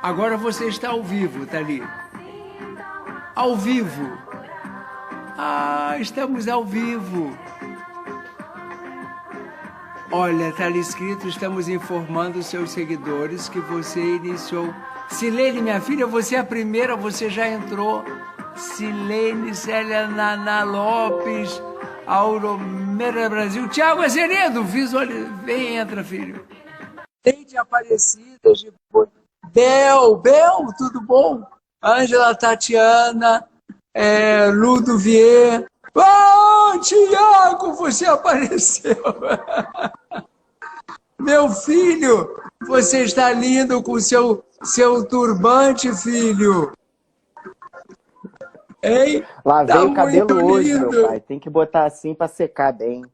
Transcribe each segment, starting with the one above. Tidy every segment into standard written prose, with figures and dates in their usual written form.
Agora você está ao vivo, tá ali. Ao vivo. Ah, estamos ao vivo. Olha, está ali escrito, estamos informando os seus seguidores que você iniciou. Silene, minha filha, você é a primeira, você já entrou. Silene, Célia Naná Lopes, Auromera Brasil. Tiago Azeredo, vem, entra, filho. Leite Aparecida, Bel, tudo bom? Ângela Tatiana, Ludovier. Oh, Tiago, você apareceu. Meu filho, você está lindo com seu turbante, filho. Hein? Lavei Tá o cabelo hoje, lindo. meu pai. Tem que botar assim pra secar bem.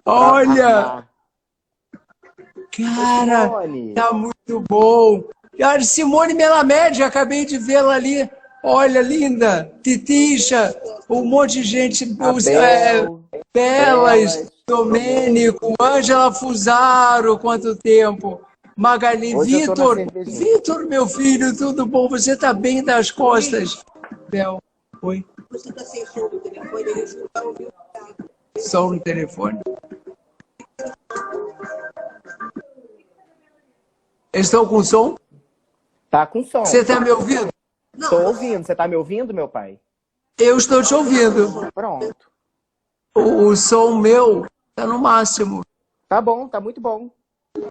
Olha, cara, Simone. tá muito bom. A Simone Melamed, acabei de vê-la ali. Olha, linda. Titixa, um monte de gente. Belas, Domênico, Ângela Fusaro, quanto tempo. Magali, Vitor, meu filho, tudo bom? Você tá bem das costas? Bel, oi. Você tá sem som no telefone, eles não estão ouvindo. Som no telefone? Estão com som? Tá com som. Você tá me ouvindo? Tô ouvindo. Você tá me ouvindo, meu pai? Eu estou te ouvindo. Pronto. O som meu tá no máximo. Tá bom, tá muito bom.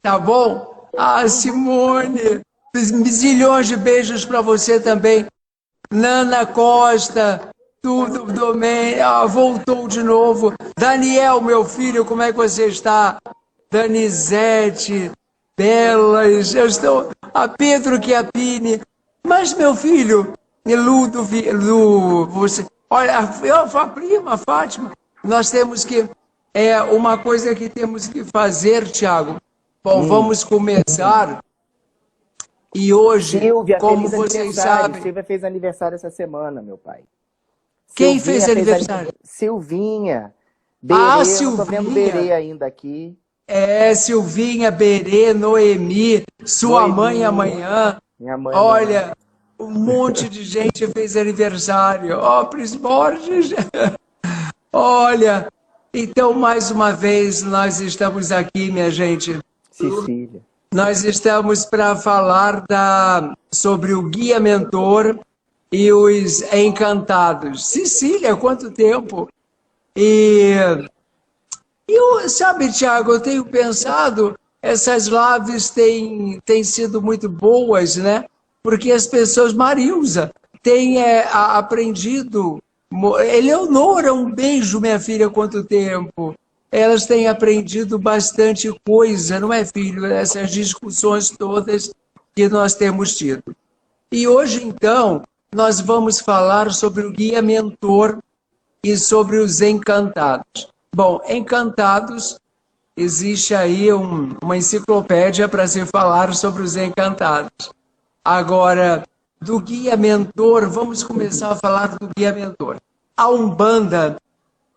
Tá bom? Ah, Simone, zilhões de beijos para você também. Nana Costa, tudo, Domênico, voltou de novo. Daniel, meu filho, como é que você está? Danizete, Belas, eu estou... A Pedro Chiappini. Mas, meu filho, você... Olha, a prima, Fátima, nós temos que... uma coisa que temos que fazer, Tiago. Bom, vamos começar. E hoje, Silvia, como vocês sabem... Silvia fez aniversário essa semana, meu pai. Quem fez aniversário? Silvinha. Berê, Silvinha. Eu tô vendo Berê ainda aqui. Silvinha, Berê, Noemi, sua mãe amanhã. Minha mãe. Olha, um monte de gente fez aniversário. Pris Borges. Olha, então, mais uma vez, nós estamos aqui, minha gente. Cecília. Nós estamos para falar sobre o Guia Mentor e os Encantados. Cecília, quanto tempo! Sabe, Tiago, eu tenho pensado, essas lives têm sido muito boas, né? Porque as pessoas, Marilza, têm aprendido. Eleonora, um beijo, minha filha, quanto tempo! Elas têm aprendido bastante coisa, não é, filho? Essas discussões todas que nós temos tido. E hoje, então, nós vamos falar sobre o Guia Mentor e sobre os Encantados. Bom, Encantados, existe aí uma enciclopédia para se falar sobre os Encantados. Agora, do Guia Mentor, vamos começar a falar do Guia Mentor. A Umbanda,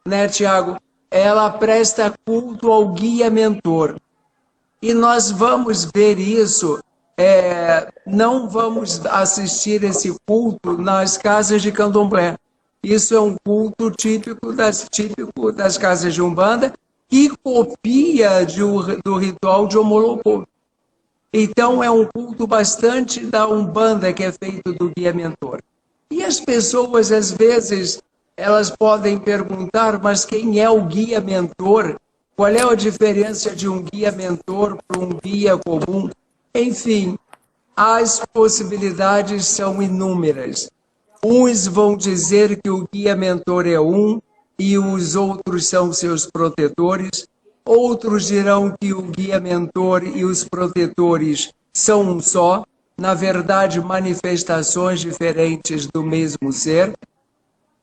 né, Tiago? Ela presta culto ao Guia Mentor. E nós vamos ver isso, não vamos assistir esse culto nas casas de candomblé. Isso é um culto típico das casas de Umbanda, que copia do ritual de Omolopô. Então, é um culto bastante da Umbanda que é feito do Guia Mentor. E as pessoas, às vezes, elas podem perguntar, mas quem é o Guia Mentor? Qual é a diferença de um Guia Mentor para um guia comum? Enfim, as possibilidades são inúmeras. Uns vão dizer que o Guia Mentor é um e os outros são seus protetores. Outros dirão que o Guia Mentor e os protetores são um só, na verdade, manifestações diferentes do mesmo ser.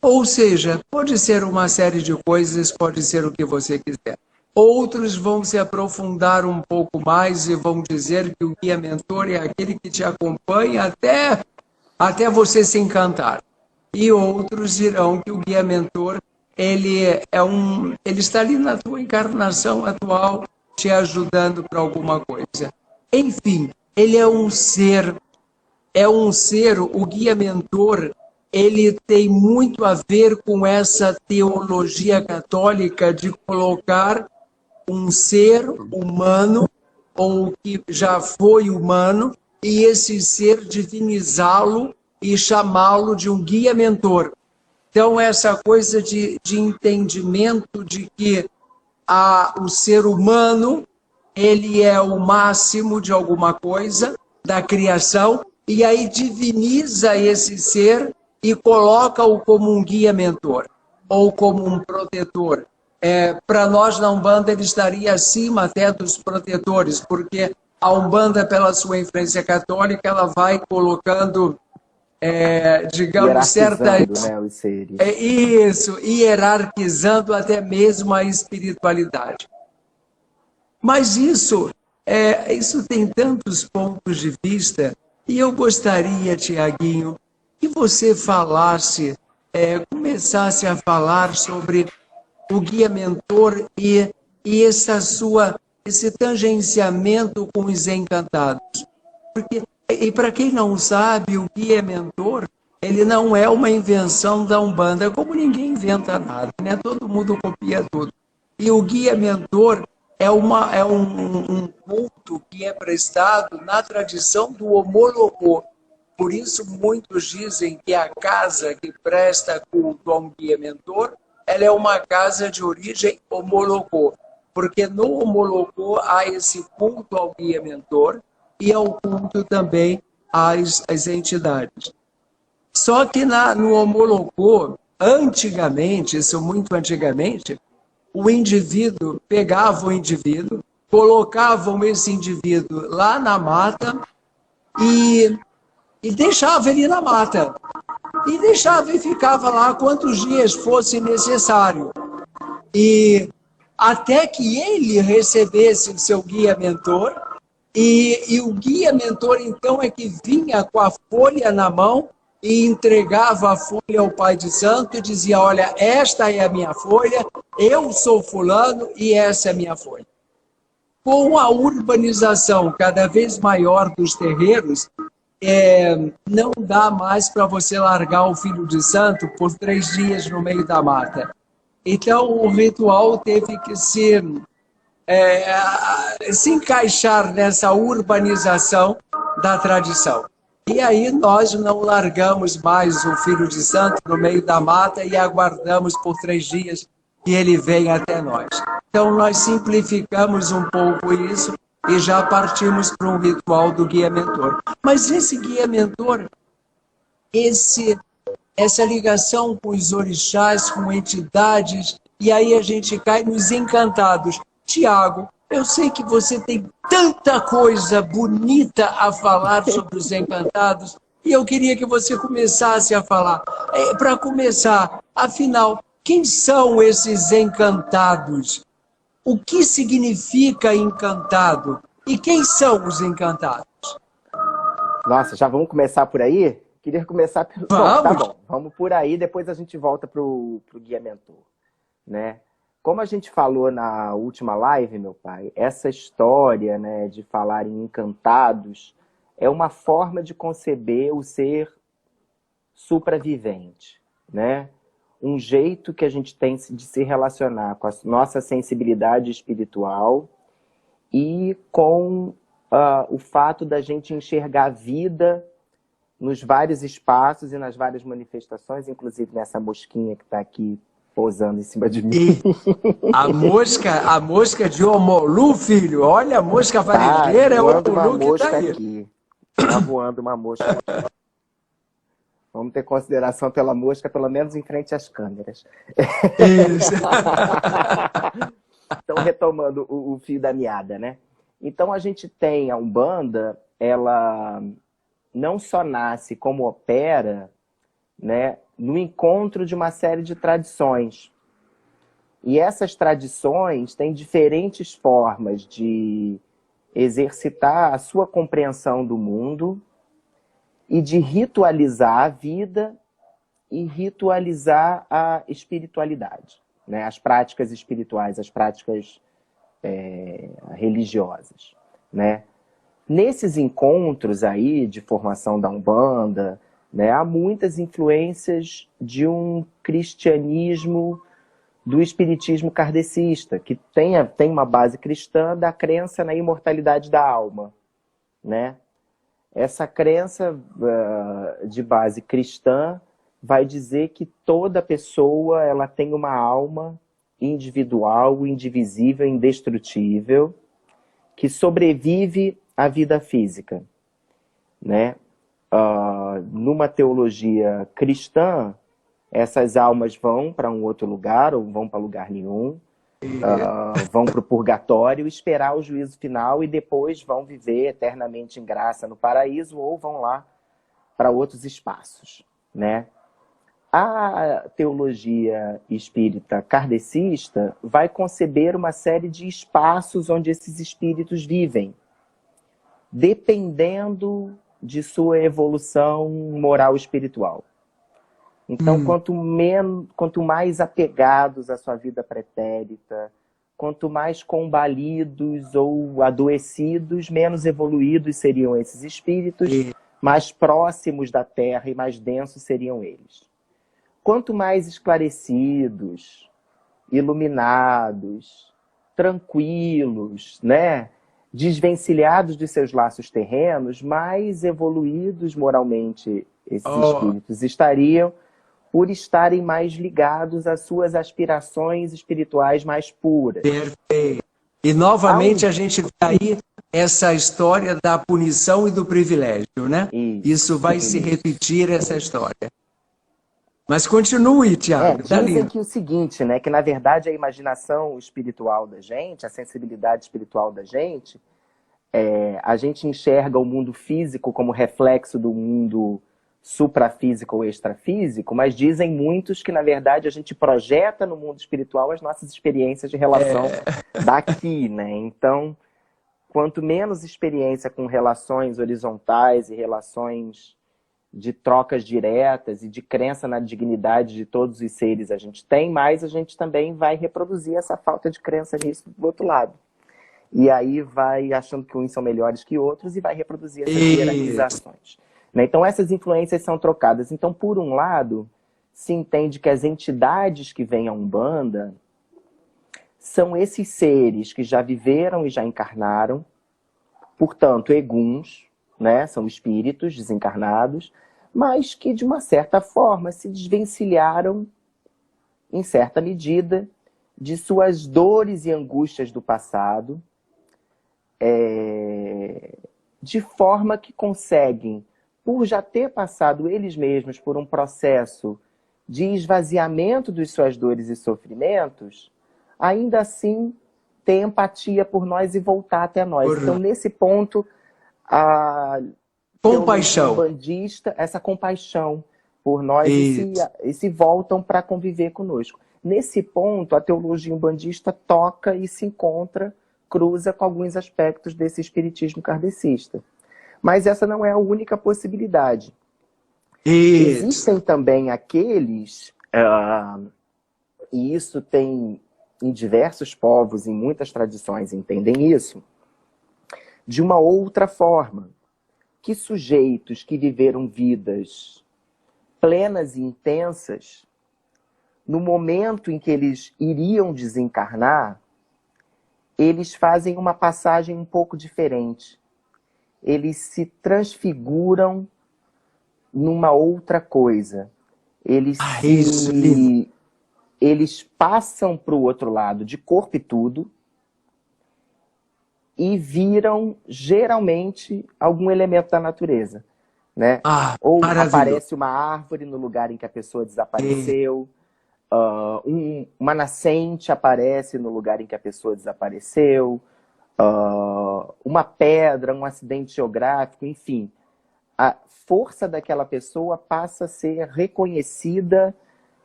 Ou seja, pode ser uma série de coisas, pode ser o que você quiser. Outros vão se aprofundar um pouco mais e vão dizer que o Guia Mentor é aquele que te acompanha até você se encantar. E outros dirão que o Guia Mentor, ele está ali na tua encarnação atual, te ajudando para alguma coisa. Enfim, ele é um ser é um ser, o guia mentor, ele tem muito a ver com essa teologia católica de colocar um ser humano, ou que já foi humano, e esse ser divinizá-lo e chamá-lo de um guia mentor. Então, essa coisa de entendimento de que o ser humano, ele é o máximo de alguma coisa, da criação, e aí diviniza esse ser e coloca-o como um guia mentor, ou como um protetor. Para nós, na Umbanda, ele estaria acima até dos protetores, porque a Umbanda, pela sua influência católica, ela vai colocando, digamos, certas... né, os seres. Isso, hierarquizando até mesmo a espiritualidade. Mas isso tem tantos pontos de vista, e eu gostaria, Tiaguinho, que você falasse, começasse a falar sobre o guia mentor e esse tangenciamento com os encantados. Porque, e para quem não sabe, o guia mentor, ele não é uma invenção da Umbanda, como ninguém inventa nada, né? Todo mundo copia tudo. E o guia mentor é um culto que é prestado na tradição do Omolocô. Por isso, muitos dizem que a casa que presta culto a um guia mentor, ela é uma casa de origem Omolocô. Porque no Omolocô há esse culto ao guia mentor e ao culto também às entidades. Só que no Omolocô, antigamente, isso muito antigamente, o indivíduo, pegava o indivíduo, colocavam esse indivíduo lá na mata e deixava ele na mata. E deixava e ficava lá quantos dias fosse necessário. E até que ele recebesse o seu guia mentor, e o guia mentor, então, é que vinha com a folha na mão e entregava a folha ao Pai de Santo e dizia, olha, esta é a minha folha, eu sou fulano e essa é a minha folha. Com a urbanização cada vez maior dos terreiros, não dá mais para você largar o filho de santo por 3 dias no meio da mata. Então, o ritual teve que se encaixar nessa urbanização da tradição. E aí nós não largamos mais o filho de santo no meio da mata e aguardamos por 3 dias que ele venha até nós. Então nós simplificamos um pouco isso e já partimos para um ritual do guia mentor. Mas esse guia mentor, essa ligação com os orixás, com entidades, e aí a gente cai nos encantados. Tiago, eu sei que você tem tanta coisa bonita a falar sobre os encantados, e eu queria que você começasse a falar. Para começar, afinal, quem são esses encantados? O que significa encantado? E quem são os encantados? Nossa, já vamos começar por aí? Queria começar pelo... Vamos. Tá bom, vamos por aí, depois a gente volta pro guia mentor, né? Como a gente falou na última live, meu pai, essa história, né, de falar em encantados é uma forma de conceber o ser supravivente, né? Um jeito que a gente tem de se relacionar com a nossa sensibilidade espiritual e com o fato da gente enxergar a vida nos vários espaços e nas várias manifestações, inclusive nessa mosquinha que está aqui pousando em cima de mim. E a mosca de Omolu, filho, olha, a mosca varejeira é o Omolu que está aí. Aqui. Tá voando uma mosca aqui. Vamos ter consideração pela mosca, pelo menos em frente às câmeras. Isso. Então, retomando o fio da meada, né? Então, a gente tem a Umbanda, ela não só nasce como opera, né, no encontro de uma série de tradições. E essas tradições têm diferentes formas de exercitar a sua compreensão do mundo e de ritualizar a vida e ritualizar a espiritualidade, né? As práticas espirituais, as práticas religiosas, né? Nesses encontros aí de formação da Umbanda, né, há muitas influências de um cristianismo, do espiritismo kardecista, que tem uma base cristã da crença na imortalidade da alma, né? Essa crença de base cristã vai dizer que toda pessoa ela tem uma alma individual, indivisível, indestrutível, que sobrevive à vida física, né? Numa teologia cristã, essas almas vão para um outro lugar, ou vão para lugar nenhum, vão para o purgatório, esperar o juízo final e depois vão viver eternamente em graça no paraíso ou vão lá para outros espaços, né? A teologia espírita kardecista vai conceber uma série de espaços onde esses espíritos vivem, dependendo de sua evolução moral espiritual. Então, quanto mais apegados à sua vida pretérita, quanto mais combalidos ou adoecidos, menos evoluídos seriam esses espíritos, mais próximos da Terra e mais densos seriam eles. Quanto mais esclarecidos, iluminados, tranquilos, né? Desvencilhados de seus laços terrenos, mais evoluídos moralmente esses espíritos estariam, por estarem mais ligados às suas aspirações espirituais mais puras. Perfeito. E novamente a gente vê aí essa história da punição e do privilégio, né? Isso vai se repetir, essa história. Mas continue, Tiago. Dizem que o seguinte, né? Que na verdade a imaginação espiritual da gente, a sensibilidade espiritual da gente, a gente enxerga o mundo físico como reflexo do mundo suprafísico ou extrafísico, mas dizem muitos que, na verdade, a gente projeta no mundo espiritual as nossas experiências de relação daqui, né? Então, quanto menos experiência com relações horizontais e relações de trocas diretas e de crença na dignidade de todos os seres a gente tem, mais a gente também vai reproduzir essa falta de crença nisso do outro lado. E aí vai achando que uns são melhores que outros e vai reproduzir essas hierarquizações. Então, essas influências são trocadas. Então, por um lado, se entende que as entidades que vêm à Umbanda são esses seres que já viveram e já encarnaram, portanto, eguns, né? São espíritos desencarnados, mas que, de uma certa forma, se desvencilharam, em certa medida, de suas dores e angústias do passado, de forma que conseguem, por já ter passado eles mesmos por um processo de esvaziamento de suas dores e sofrimentos, ainda assim ter empatia por nós e voltar até nós. Então, nesse ponto, a compaixão umbandista, essa compaixão por nós e se voltam para conviver conosco. Nesse ponto, a teologia umbandista toca e se encontra, cruza com alguns aspectos desse espiritismo kardecista. Mas essa não é a única possibilidade. Existem também aqueles, e isso tem em diversos povos, em muitas tradições entendem isso, de uma outra forma, que sujeitos que viveram vidas plenas e intensas, no momento em que eles iriam desencarnar, eles fazem uma passagem um pouco diferente. Eles se transfiguram numa outra coisa. Eles passam para o outro lado de corpo e tudo e viram, geralmente, algum elemento da natureza, né? Ou aparece uma árvore no lugar em que a pessoa desapareceu, uma nascente aparece no lugar em que a pessoa desapareceu, uma pedra, um acidente geográfico, enfim. A força daquela pessoa passa a ser reconhecida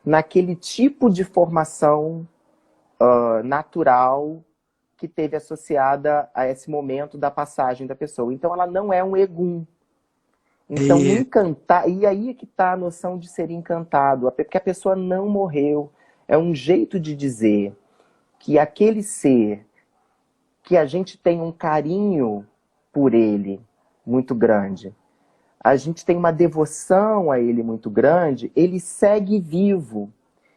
naquele tipo de formação natural que teve associada a esse momento da passagem da pessoa. Então, ela não é um egum. Então, encantar... E aí é que está a noção de ser encantado, porque a pessoa não morreu. É um jeito de dizer que aquele ser que a gente tem um carinho por ele muito grande. A gente tem uma devoção a ele muito grande, ele segue vivo.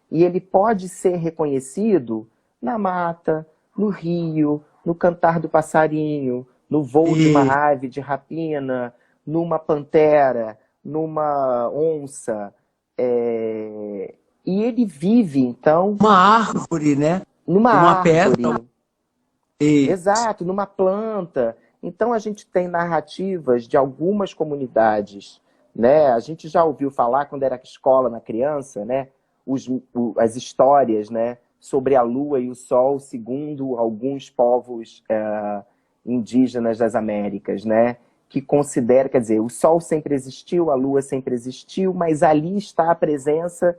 E ele pode ser reconhecido na mata, no rio, no cantar do passarinho, no voo de uma ave de rapina, numa pantera, numa onça. E ele vive, então... Uma árvore, né? Numa uma árvore. Pedra. Exato, numa planta. Então a gente tem narrativas de algumas comunidades, né? A gente já ouviu falar, quando era escola na criança, né? As histórias, né? Sobre a lua e o sol, segundo alguns povos indígenas das Américas, né? Que considera, quer dizer, o sol sempre existiu, a lua sempre existiu, mas ali está a presença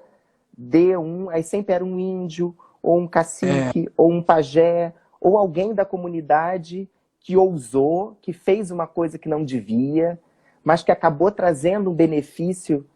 de aí sempre era um índio, ou um cacique, ou um pajé, ou alguém da comunidade que ousou, que fez uma coisa que não devia, mas que acabou trazendo um benefício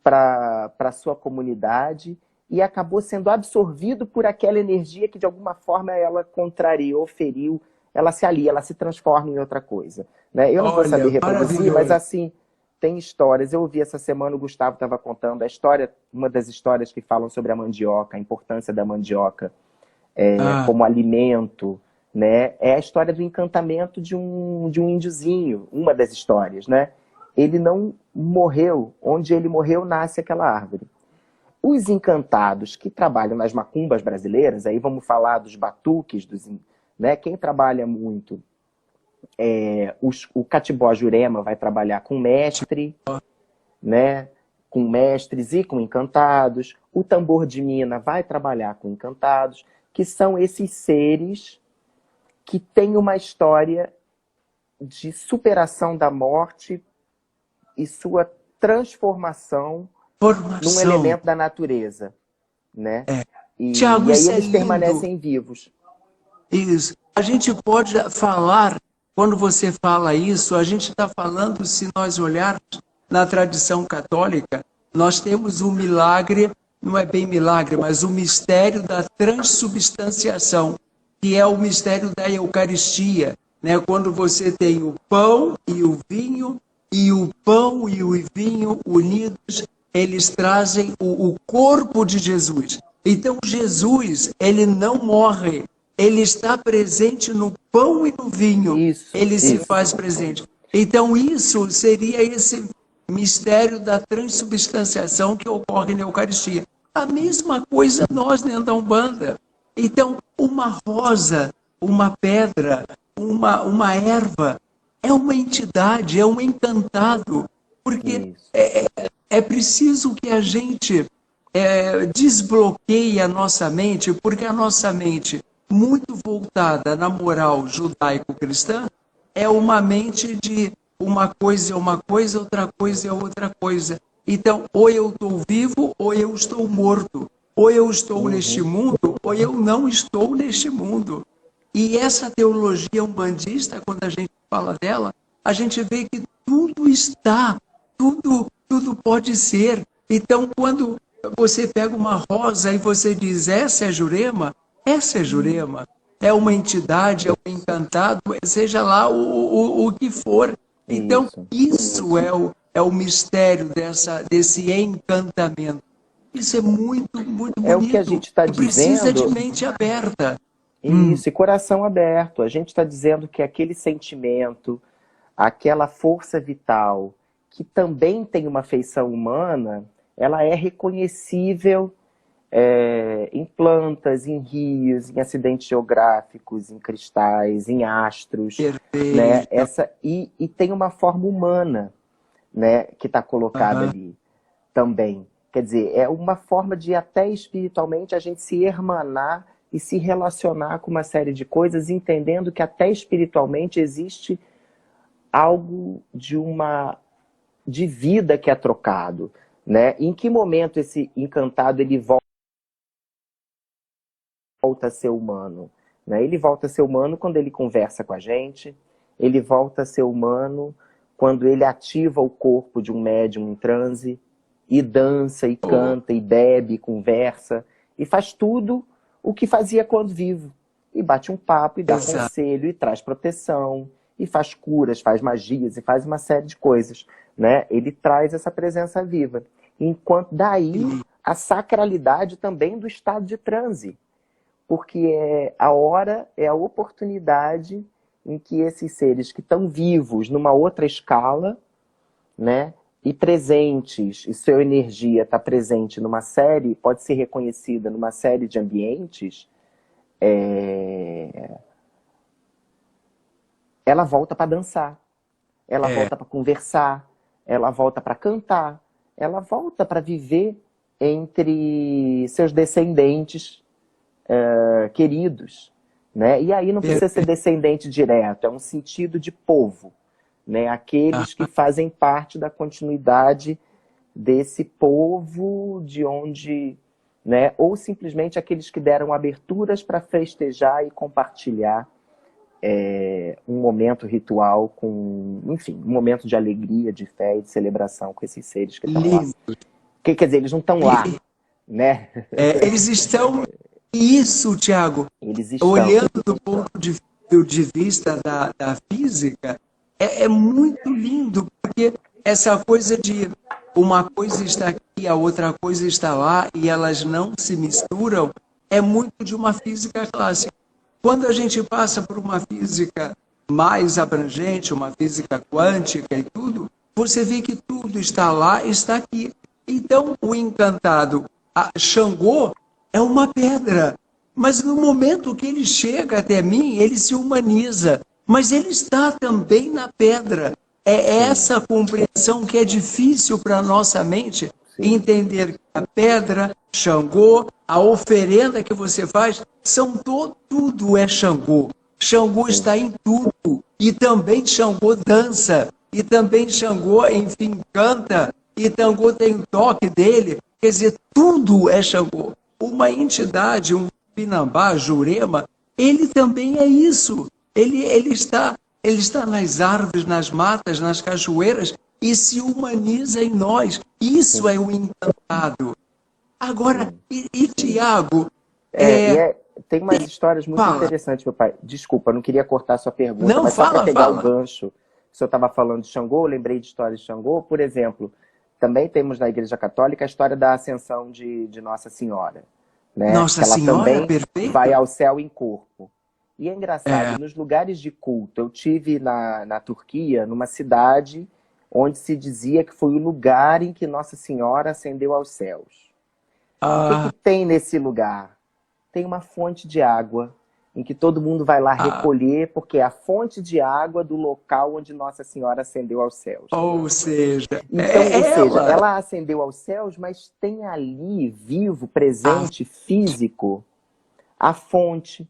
para a sua comunidade e acabou sendo absorvido por aquela energia que de alguma forma ela contrariou, feriu, ela se alia, ela se transforma em outra coisa. Né? Eu não vou saber reproduzir, mas assim, tem histórias. Eu ouvi essa semana, o Gustavo estava contando a história, uma das histórias que falam sobre a mandioca, a importância da mandioca como alimento. Né? É a história do encantamento de um índiozinho, uma das histórias. Né? Ele não morreu, onde ele morreu nasce aquela árvore. Os encantados que trabalham nas macumbas brasileiras, aí vamos falar dos batuques, né? Quem trabalha muito, o Catimbó Jurema vai trabalhar com mestre, né? Com mestres e com encantados. O tambor de mina vai trabalhar com encantados, que são esses seres que têm uma história de superação da morte e sua transformação num elemento da natureza, né? Tiago, e aí eles permanecem vivos. Isso. A gente pode falar, quando você fala isso, a gente está falando, se nós olharmos na tradição católica, nós temos um milagre, não é bem milagre, mas o mistério da transubstanciação, que é o mistério da Eucaristia, né? Quando você tem o pão e o vinho, e o pão e o vinho unidos, eles trazem o corpo de Jesus. Então Jesus, ele não morre, ele está presente no pão e no vinho, ele se faz presente. Então isso seria esse mistério da transubstanciação que ocorre na Eucaristia. A mesma coisa nós dentro da Umbanda. Então uma rosa, uma pedra, uma erva, é uma entidade, é um encantado, porque é preciso que a gente desbloqueie a nossa mente, porque a nossa mente, muito voltada na moral judaico-cristã, é uma mente de uma coisa é uma coisa, outra coisa é outra coisa. Então, ou eu estou vivo, ou eu estou morto. Ou eu estou neste mundo, ou eu não estou neste mundo. E essa teologia umbandista, quando a gente fala dela, a gente vê que tudo está, tudo pode ser. Então, quando você pega uma rosa e você diz, essa é Jurema, essa é Jurema. É uma entidade, é um encantado, seja lá o que for. Então, isso é o mistério desse encantamento. Isso é muito, muito bonito. É o que a gente está dizendo. Precisa de mente aberta. Isso, e coração aberto. A gente está dizendo que aquele sentimento, aquela força vital, que também tem uma feição humana, ela é reconhecível em plantas, em rios, em acidentes geográficos, em cristais, em astros. Né? E tem uma forma humana, né, que está colocada ali também. Quer dizer, é uma forma de até espiritualmente a gente se hermanar e se relacionar com uma série de coisas, entendendo que até espiritualmente existe algo de vida que é trocado. Né? Em que momento esse encantado ele volta a ser humano? Né? Ele volta a ser humano quando ele conversa com a gente, ele volta a ser humano quando ele ativa o corpo de um médium em transe, e dança, e canta, e bebe, e conversa, e faz tudo o que fazia quando vivo. E bate um papo, e dá conselho, e traz proteção, e faz curas, faz magias e faz uma série de coisas, né? Ele traz essa presença viva. Enquanto daí a sacralidade também do estado de transe, porque é a hora, é a oportunidade em que esses seres que estão vivos numa outra escala, né, e presentes, e sua energia está presente numa série, pode ser reconhecida numa série de ambientes, ela volta para dançar, ela volta para conversar, ela volta para cantar, ela volta para viver entre seus descendentes queridos, né? E aí não precisa ser descendente direto, é um sentido de povo, né? Aqueles que fazem parte da continuidade desse povo de onde, né? Ou simplesmente aqueles que deram aberturas para festejar e compartilhar um momento ritual com, enfim, um momento de alegria, de fé e de celebração com esses seres que estão lá. Quer dizer, eles não estão lá, né? Eles estão... Isso, Tiago, olhando do ponto de vista da física, é muito lindo, porque essa coisa de uma coisa está aqui, a outra coisa está lá, e elas não se misturam, é muito de uma física clássica. Quando a gente passa por uma física mais abrangente, uma física quântica e tudo, você vê que tudo está lá, está aqui. Então, o encantado, Xangô, é uma pedra, mas no momento que ele chega até mim, ele se humaniza, mas ele está também na pedra. É essa compreensão que é difícil para a nossa mente entender que a pedra, Xangô, a oferenda que você faz, tudo é Xangô. Xangô está em tudo, e também Xangô dança, e também Xangô, enfim, canta, e Xangô tem o toque dele, quer dizer, tudo é Xangô. Uma entidade, um Pinambá, Jurema, ele também é isso. Ele está nas árvores, nas matas, nas cachoeiras e se humaniza em nós. Isso é o encantado. Agora, Tiago... tem umas histórias muito interessantes, meu pai. Desculpa, não queria cortar a sua pergunta, não, mas só para pegar o gancho. O senhor estava falando de Xangô, eu lembrei de histórias de Xangô. Por exemplo, também temos na Igreja Católica a história da ascensão de Nossa Senhora. Né? Nossa ela Senhora, também perfeito. vai ao céu em corpo. E é engraçado, nos lugares de culto, eu tive na Turquia, numa cidade onde se dizia que foi o lugar em que Nossa Senhora ascendeu aos céus. O que tem nesse lugar? Tem uma fonte de água, em que todo mundo vai lá recolher, porque é a fonte de água do local onde Nossa Senhora ascendeu aos céus. Ou seja, ela ascendeu aos céus, mas tem ali, vivo, presente, físico, a fonte,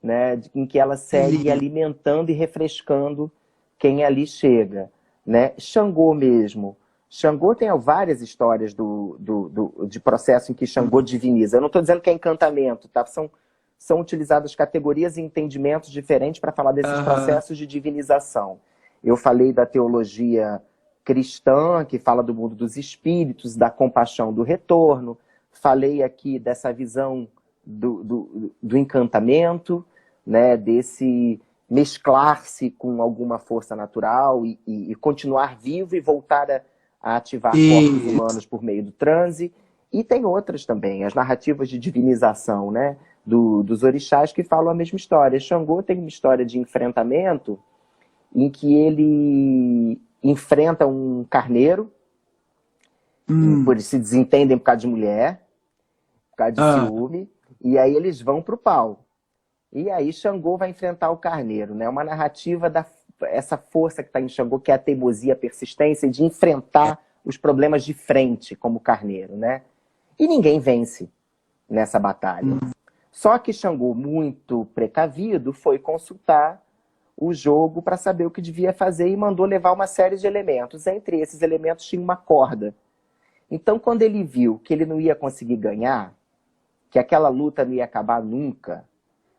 né, em que ela segue alimentando e refrescando quem ali chega. Né? Xangô mesmo. Xangô tem várias histórias de processo em que Xangô diviniza. Eu não estou dizendo que é encantamento, tá? São utilizadas categorias e entendimentos diferentes para falar desses processos de divinização. Eu falei da teologia cristã, que fala do mundo dos espíritos, da compaixão do retorno. Falei aqui dessa visão do encantamento, né, desse mesclar-se com alguma força natural e continuar vivo e voltar a ativar corpos humanos por meio do transe. E tem outras também, as narrativas de divinização, né, dos orixás, que falam a mesma história. Xangô tem uma história de enfrentamento em que ele enfrenta um carneiro, por se desentendem por causa de mulher, por causa de ciúme, e aí eles vão para o pau. E aí Xangô vai enfrentar o carneiro, né? Uma narrativa essa força que está em Xangô, que é a teimosia, a persistência de enfrentar os problemas de frente, como carneiro, né? E ninguém vence nessa batalha. Só que Xangô, muito precavido, foi consultar o jogo para saber o que devia fazer e mandou levar uma série de elementos. Entre esses elementos tinha uma corda. Então, quando ele viu que ele não ia conseguir ganhar, que aquela luta não ia acabar nunca,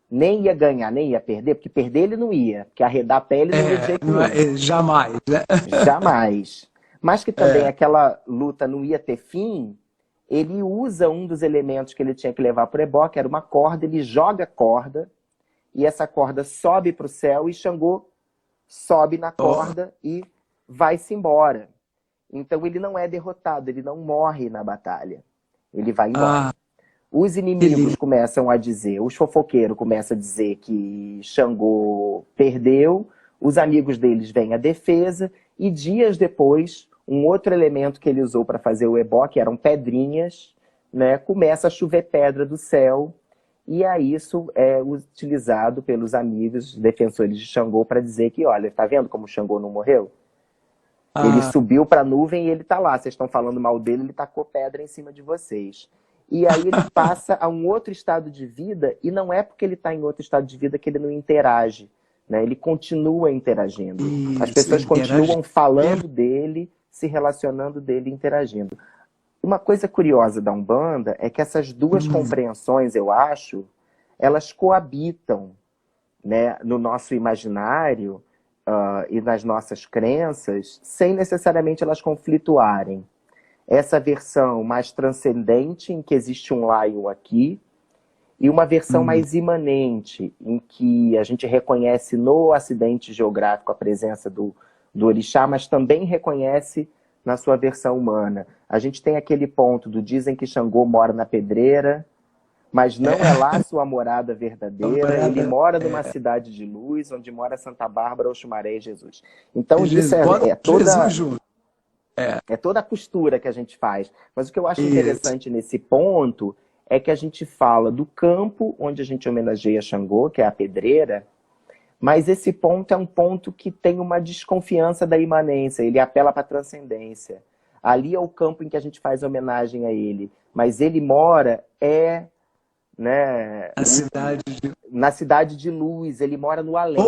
nem ia ganhar, nem ia perder, porque perder ele não ia, porque arredar a pele não ia de jeito nenhum. Jamais, né? Jamais. Mas que também aquela luta não ia ter fim, ele usa um dos elementos que ele tinha que levar para o ebó, que era uma corda, ele joga a corda, e essa corda sobe para o céu, e Xangô sobe na corda e vai-se embora. Então ele não é derrotado, ele não morre na batalha. Ele vai embora. Os inimigos começam a dizer, os fofoqueiros começam a dizer que Xangô perdeu, os amigos deles vêm à defesa, e dias depois, um outro elemento que ele usou para fazer o ebó, que eram pedrinhas, né, começa a chover pedra do céu, e aí isso é utilizado pelos amigos defensores de Xangô para dizer que, olha, tá vendo como Xangô não morreu? Ele subiu para a nuvem e ele tá lá. Vocês estão falando mal dele, ele tacou pedra em cima de vocês. E aí ele passa a um outro estado de vida, e não é porque ele está em outro estado de vida que ele não interage, né? Ele continua interagindo. As pessoas continuam falando dele, se relacionando dele, interagindo. Uma coisa curiosa da Umbanda é que essas duas compreensões, eu acho, elas coabitam, né, no nosso imaginário e nas nossas crenças, sem necessariamente elas conflituarem. Essa versão mais transcendente, em que existe um lá e um aqui, e uma versão mais imanente, em que a gente reconhece no acidente geográfico a presença do orixá, mas também reconhece na sua versão humana. A gente tem aquele ponto do dizem que Xangô mora na pedreira, mas não é lá sua morada verdadeira. Ele mora numa cidade de luz, onde mora Santa Bárbara, Oxumaré e Jesus. Então isso é toda a costura que a gente faz. Mas o que eu acho interessante nesse ponto é que a gente fala do campo onde a gente homenageia Xangô, que é a pedreira, mas esse ponto é um ponto que tem uma desconfiança da imanência, ele apela para a transcendência. Ali é o campo em que a gente faz homenagem a ele, mas ele mora na cidade de luz, ele mora no além.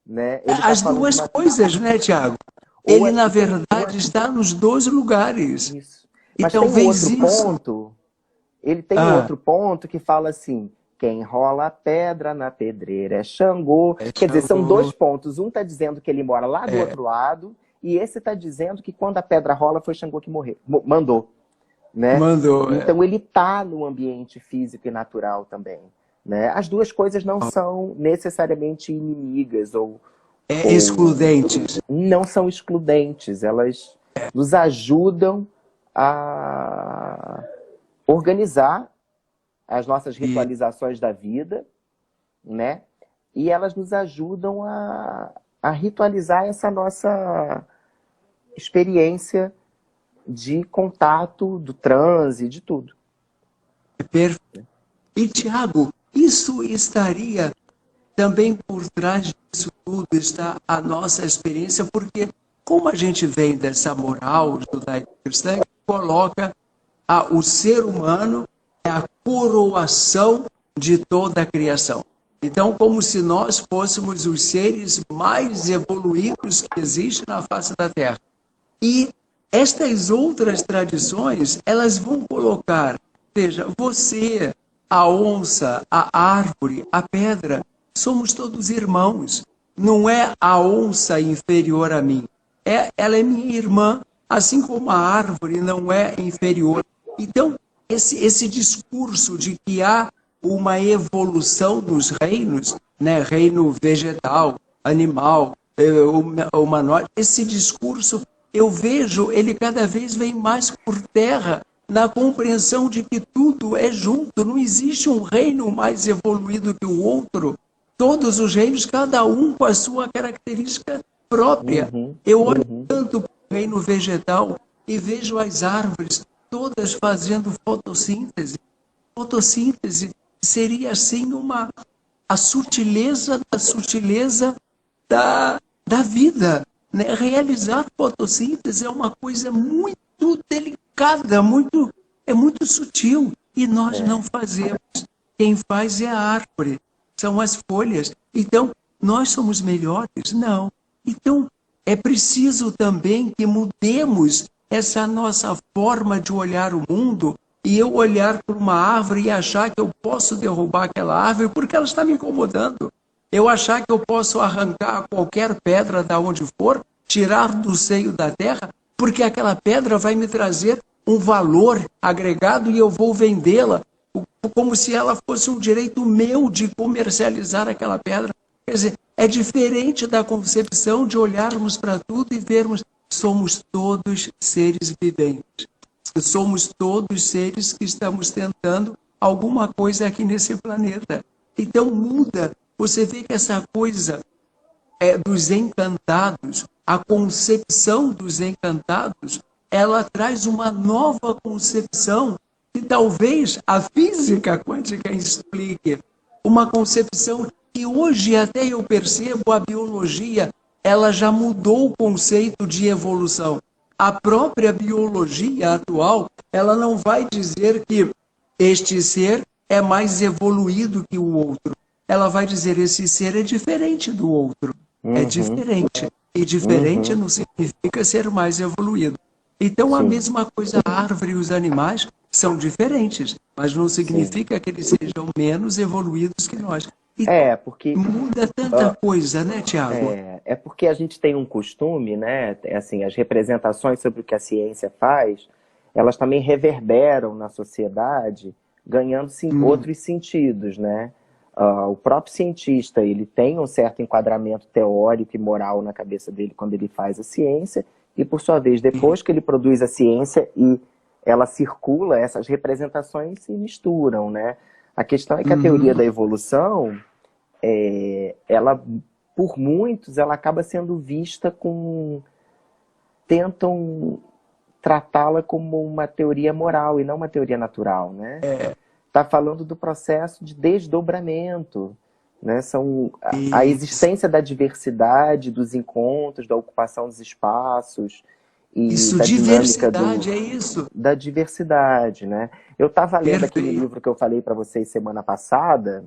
Né? Ele as duas coisas, né, Tiago? Ele, na verdade, está nos dois lugares. Isso. Mas então, tem outro ponto. Ele tem outro ponto que fala assim: quem rola a pedra na pedreira é Xangô. Quer dizer, são dois pontos. Um está dizendo que ele mora lá do outro lado, e esse está dizendo que quando a pedra rola foi Xangô que mandou. Né? Então ele está no ambiente físico e natural também. Né? As duas coisas não são necessariamente inimigas ou excludentes. Não são excludentes, elas nos ajudam a organizar as nossas ritualizações da vida, né? E elas nos ajudam a ritualizar essa nossa experiência de contato, do transe, de tudo. Perfeito. E, Tiago, isso estaria também por trás disso tudo, está a nossa experiência, porque como a gente vem dessa moral judaico-cristã, coloca o ser humano é a coroação de toda a criação. Então, como se nós fôssemos os seres mais evoluídos que existem na face da Terra. E estas outras tradições, elas vão colocar, veja, você, a onça, a árvore, a pedra, somos todos irmãos. Não é a onça inferior a mim. Ela é minha irmã, assim como a árvore não é inferior. Então, esse discurso de que há uma evolução dos reinos, né, reino vegetal, animal, humanoide, esse discurso, eu vejo, ele cada vez vem mais por terra, na compreensão de que tudo é junto, não existe um reino mais evoluído que o outro. Todos os reinos, cada um com a sua característica própria. Eu olho tanto para o reino vegetal e vejo as árvores todas fazendo fotossíntese. Fotossíntese seria assim a sutileza da vida. Né? Realizar fotossíntese é uma coisa muito delicada, é muito sutil. E nós não fazemos. Quem faz é a árvore, são as folhas. Então, nós somos melhores? Não. Então, é preciso também que mudemos essa nossa forma de olhar o mundo, e eu olhar para uma árvore e achar que eu posso derrubar aquela árvore porque ela está me incomodando. Eu achar que eu posso arrancar qualquer pedra da onde for, tirar do seio da terra, porque aquela pedra vai me trazer um valor agregado e eu vou vendê-la, como se ela fosse um direito meu de comercializar aquela pedra. Quer dizer, é diferente da concepção de olharmos para tudo e vermos que somos todos seres viventes. Somos todos seres que estamos tentando alguma coisa aqui nesse planeta. Então muda. Você vê que essa coisa dos encantados, a concepção dos encantados, ela traz uma nova concepção que talvez a física quântica explique. Uma concepção que hoje até eu percebo a biologia, ela já mudou o conceito de evolução. A própria biologia atual, ela não vai dizer que este ser é mais evoluído que o outro. Ela vai dizer esse ser é diferente do outro. É diferente. E diferente não significa ser mais evoluído. Então, a mesma coisa, a árvore e os animais são diferentes, mas não significa que eles sejam menos evoluídos que nós. E porque muda tanta coisa, né, Tiago? É porque a gente tem um costume, né? Assim, as representações sobre o que a ciência faz, elas também reverberam na sociedade, ganhando outros sentidos, né? O próprio cientista, ele tem um certo enquadramento teórico e moral na cabeça dele quando ele faz a ciência, e por sua vez, depois que ele produz a ciência e ela circula, essas representações se misturam, né? A questão é que a teoria da evolução, ela, por muitos, ela acaba sendo vista tentam tratá-la como uma teoria moral e não uma teoria natural, né? Está falando do processo de desdobramento, né? A existência da diversidade, dos encontros, da ocupação dos espaços e isso, da diversidade, é isso. Da diversidade, né? Eu estava lendo aquele livro que eu falei para vocês semana passada,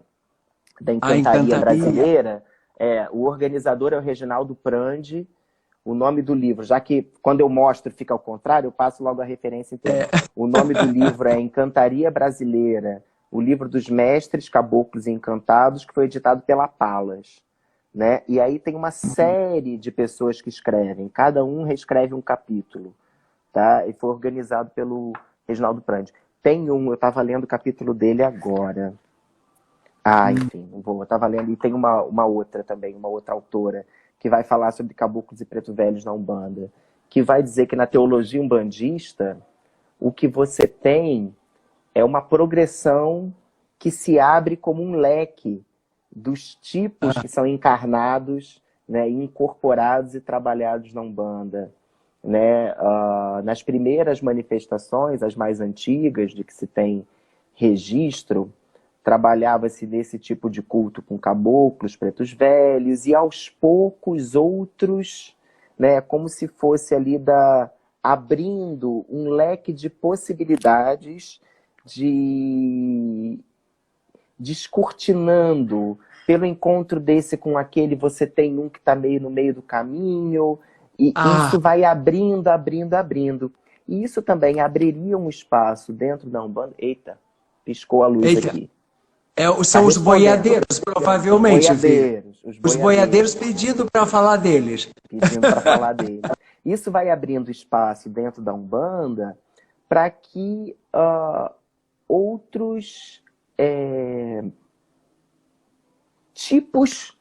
da Encantaria Brasileira. O organizador é o Reginaldo Prandi. O nome do livro, já que quando eu mostro fica ao contrário, eu passo logo a referência inteira. O nome do livro é Encantaria Brasileira, o livro dos mestres, caboclos e encantados, que foi editado pela Palas, né? E aí tem uma série de pessoas que escrevem, cada um reescreve um capítulo, tá? E foi organizado pelo Reginaldo Prandi. Eu estava lendo o capítulo dele agora. Enfim, não vou, eu estava lendo, e tem uma outra também, uma outra autora, que vai falar sobre caboclos e preto velhos na Umbanda, que vai dizer que na teologia umbandista, o que você tem é uma progressão que se abre como um leque dos tipos que são encarnados, né, incorporados e trabalhados na Umbanda. Né? Nas primeiras manifestações, as mais antigas, de que se tem registro, trabalhava-se nesse tipo de culto com caboclos, pretos velhos, e aos poucos outros, né, como se fosse ali abrindo um leque de possibilidades, descortinando. Pelo encontro desse com aquele, você tem um que está meio no meio do caminho, e isso vai abrindo, abrindo, abrindo. E isso também abriria um espaço dentro da Umbanda. Eita, piscou a luz aqui. São os boiadeiros, provavelmente. Os boiadeiros pedindo para falar deles. Isso vai abrindo espaço dentro da Umbanda para que outros tipos,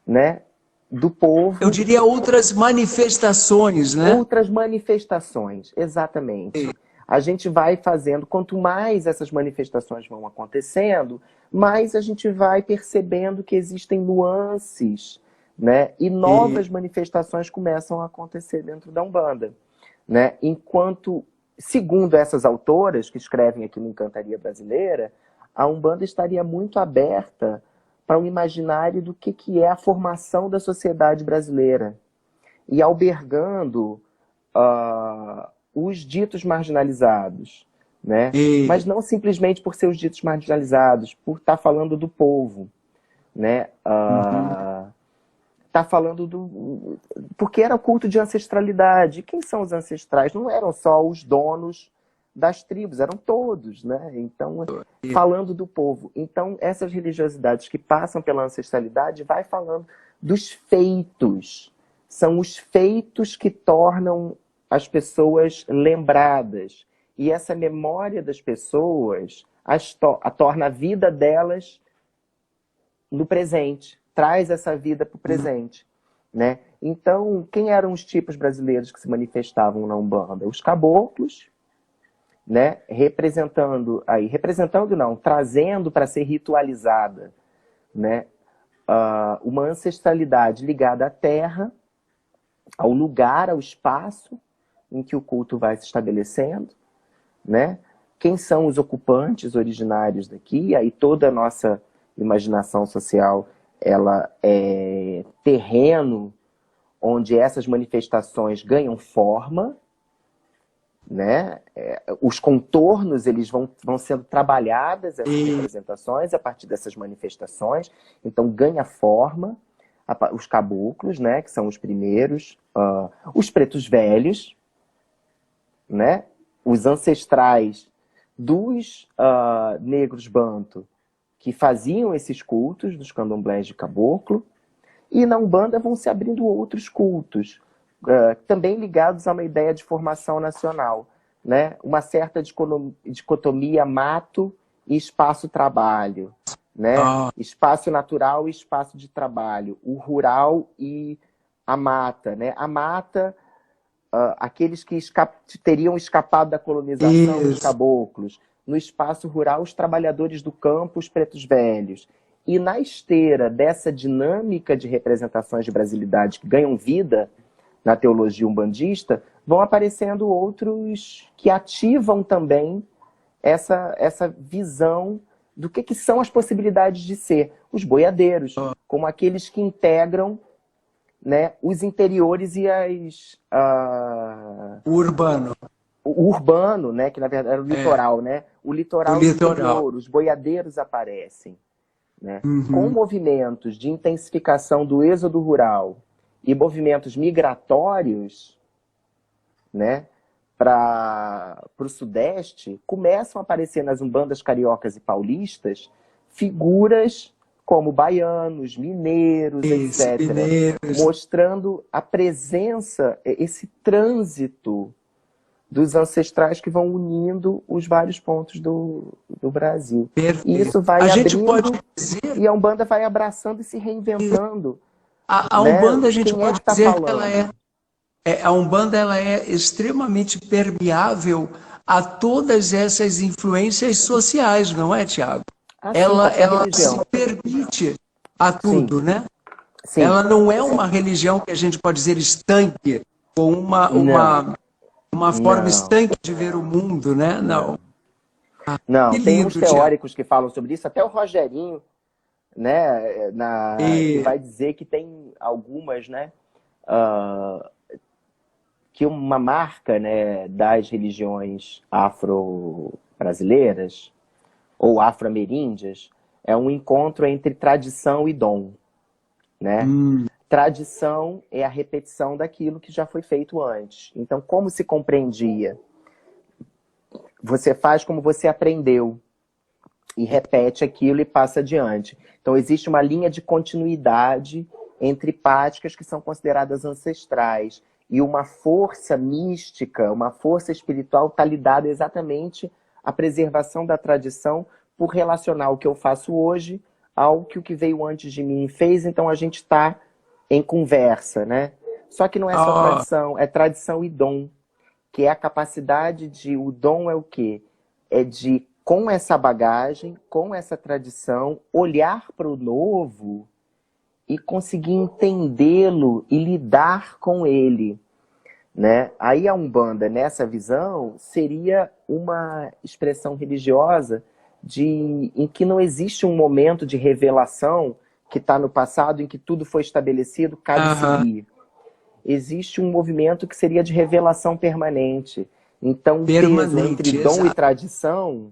né, do povo... Eu diria outras manifestações, né? Outras manifestações, exatamente. A gente vai fazendo, quanto mais essas manifestações vão acontecendo, mais a gente vai percebendo que existem nuances, né? E novas manifestações começam a acontecer dentro da Umbanda, né? Enquanto, segundo essas autoras que escrevem aqui no Encantaria Brasileira, a Umbanda estaria muito aberta para um imaginário do que é a formação da sociedade brasileira e albergando os ditos marginalizados, né? Mas não simplesmente por ser os ditos marginalizados, por estar falando do povo, né? Tá falando porque era culto de ancestralidade. Quem são os ancestrais? Não eram só os donos das tribos, eram todos, né? Então, falando do povo. Então, essas religiosidades que passam pela ancestralidade vai falando dos feitos. São os feitos que tornam as pessoas lembradas. E essa memória das pessoas torna a vida delas no presente. traz essa vida para o presente, né? Então, quem eram os tipos brasileiros que se manifestavam na Umbanda? Os caboclos, né? Trazendo para ser ritualizada, né? Uma ancestralidade ligada à terra, ao lugar, ao espaço em que o culto vai se estabelecendo, né? Quem são os ocupantes originários daqui? Aí toda a nossa imaginação social, ela é terreno onde essas manifestações ganham forma, né? Os contornos, eles vão sendo trabalhadas, essas representações, a partir dessas manifestações. Então, ganha forma os caboclos, né? Que são os primeiros. Os pretos velhos, né? Os ancestrais dos negros banto, que faziam esses cultos dos candomblés de caboclo. E na Umbanda vão se abrindo outros cultos, também ligados a uma ideia de formação nacional, né? Uma certa dicotomia mato e espaço-trabalho, né? Espaço natural e espaço de trabalho, o rural e a mata, né? A mata, aqueles que teriam escapado da colonização dos caboclos. No espaço rural, os trabalhadores do campo, os pretos velhos. E na esteira dessa dinâmica de representações de brasilidade que ganham vida na teologia umbandista, vão aparecendo outros que ativam também essa visão do que são as possibilidades de ser. Os boiadeiros, como aqueles que integram, né, os interiores e O urbano. O urbano, né, que na verdade era o litoral, né? O litoral interior, os boiadeiros aparecem. Né? Com movimentos de intensificação do êxodo rural e movimentos migratórios, né, para o Sudeste, começam a aparecer nas umbandas cariocas e paulistas figuras como baianos, mineiros, etc., mostrando a presença, esse trânsito dos ancestrais que vão unindo os vários pontos do Brasil. Perfeito. E isso vai a abrindo, gente pode dizer... e a Umbanda vai abraçando e se reinventando. A né? Umbanda, a gente pode dizer falando? que ela a Umbanda, ela é extremamente permeável a todas essas influências sociais, não é, Tiago? Assim, ela se permite a tudo, Sim. né? Sim. Ela não é uma religião que a gente pode dizer estanque, ou uma forma estanque de ver o mundo, né? Não. Não, Que tem lindo, uns teóricos que falam sobre isso, até o Rogerinho, né, que vai dizer que tem algumas, né, que uma marca, né, das religiões afro-brasileiras ou afro-ameríndias é um encontro entre tradição e dom, né? Tradição é a repetição daquilo que já foi feito antes. Então, como se compreendia? Você faz como você aprendeu e repete aquilo e passa adiante. Então, existe uma linha de continuidade entre práticas que são consideradas ancestrais e uma força mística, uma força espiritual está ligada exatamente à preservação da tradição por relacionar o que eu faço hoje ao que o que veio antes de mim fez. Então, a gente está em conversa, né? Só que não é só tradição, é tradição e dom, que é a capacidade de... O dom é o quê? É de, com essa bagagem, com essa tradição, olhar para o novo e conseguir entendê-lo e lidar com ele, né? Aí a Umbanda, nessa visão, seria uma expressão religiosa em que não existe um momento de revelação que está no passado, em que tudo foi estabelecido, cabe seguir. Existe um movimento que seria de revelação permanente. Então, o peso entre dom e tradição,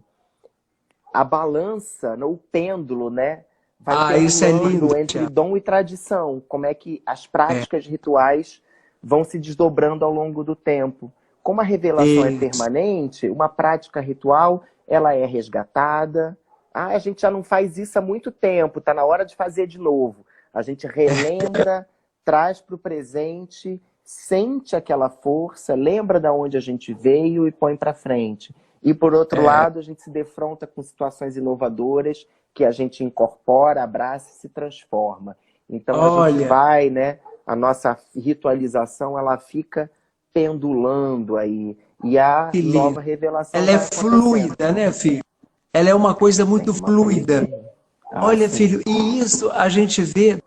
a balança, o pêndulo, né, vai pendulando entre dom e tradição. Como é que as práticas rituais vão se desdobrando ao longo do tempo. Como a revelação é permanente, uma prática ritual, ela é resgatada. A gente já não faz isso há muito tempo, está na hora de fazer de novo. A gente relembra, traz para o presente, sente aquela força, lembra de onde a gente veio e põe para frente. E, por outro lado, a gente se defronta com situações inovadoras que a gente incorpora, abraça e se transforma. Então a gente Olha, vai, né? A nossa ritualização, ela fica pendulando aí. E a que lindo. nova revelação Ela é vai acontecendo. fluida, né, filho? Ela é uma coisa Tem muito uma fluida. fluidez. Ah, Olha, sim. filho, e isso a gente vê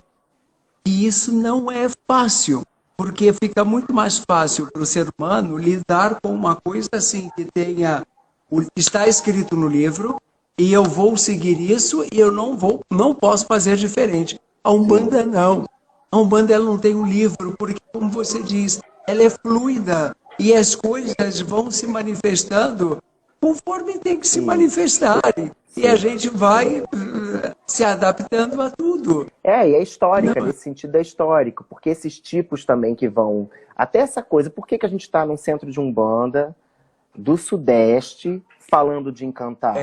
que isso não é fácil, porque fica muito mais fácil para o ser humano lidar com uma coisa assim que tenha está escrito no livro e eu vou seguir isso e eu não posso fazer diferente. A Sim. Umbanda não. A Umbanda ela não tem um livro, porque como você diz, ela é fluida e as coisas vão se manifestando conforme tem que se Isso. manifestarem. E a Sim. gente vai se adaptando a tudo. E é Não, histórica, nesse sentido é histórico, porque esses tipos também que vão. Até essa coisa, por que que a gente está num centro de Umbanda do Sudeste falando de encantado?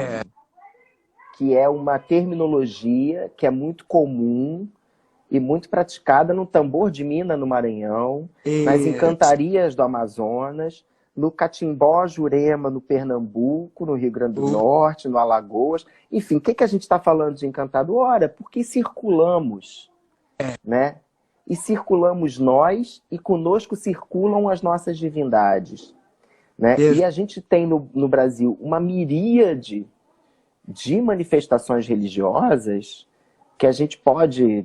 Que é uma terminologia que é muito comum e muito praticada no tambor de Mina, no Maranhão, nas é, encantarias do Amazonas, no Catimbó, Jurema, no Pernambuco, no Rio Grande do Norte, no Alagoas. Enfim, o que que a gente está falando de encantado? Ora, porque circulamos, né? E circulamos nós, e conosco circulam as nossas divindades, né? E a gente tem no Brasil uma miríade de manifestações religiosas que a gente pode,